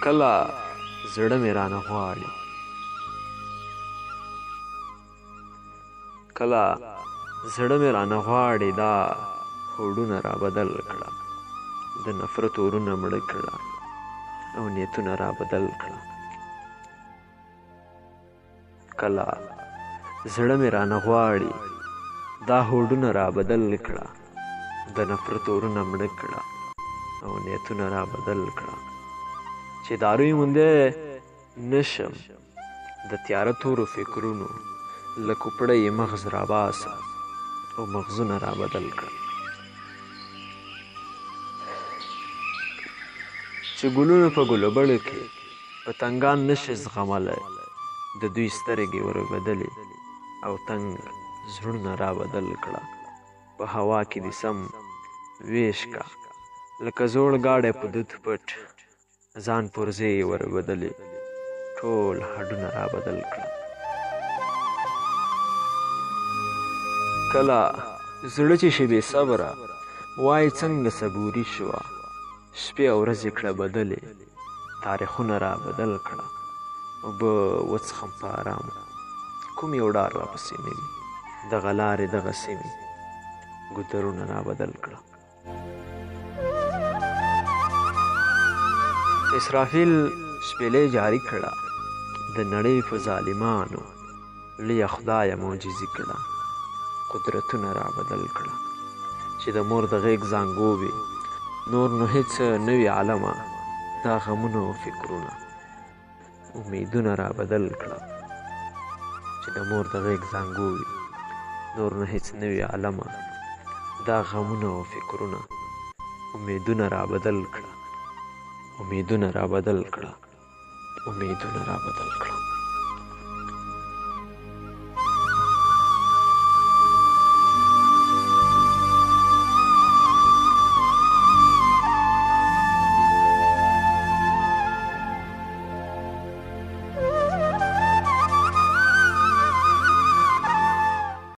کله زړه مې رانه غواړي کله زړه مې رانه غواړي دا هوډونه را بدل کړه د نفرت اورونه مړه کړه او نیتونه را بدل کړه کله زړه مې رانه غواړي دا هوډونه را بدل کړه د نفرت اورونه مړه کړه او نیتونه را بدل کړه چې داروی مونده نشم د تیاره تورو فکرونو له کوپړه یې مغز را باسه او مغزونه را بدل کړه چې ګلونه په ګلبړو کې پتنګان نشي زغملی د دوی سترګې ور بدلې او تنګ زړونه را بدل کړه په هوا کې دې سم ویش کا لکه زوړ ګاډی په دود پټ ځان پرزې ور بدلې ټول هډونه را بدل کړه کله زړه چې شي بې صبره وای څنګه صبوري شوه شپې او ورځې کړه بدلې تاریخونه را بدل کړه اوبه وڅښم په ارامه کوم یو ډار راپسې نه وي دغه لارې دغسې وي ګودرونه را بدل کړه اسرافیل شپېلې جاري کړه د نړۍ په ظالمانو لویه خدایه معجزې کړه قدرتونه را بدل کړه چې د مور د غېږ زانګو وي نور نو هېڅ نه وي عالمه دا غمونه او فکرونه امیدونه را بدل کړه چې د مور د غېږ زانګو وي نور نو هېڅ نه وي عالمه دا غمونه او فکرونه امیدونه را بدل کړه امیدونه را بدل کړه امیدونه را بدل کړه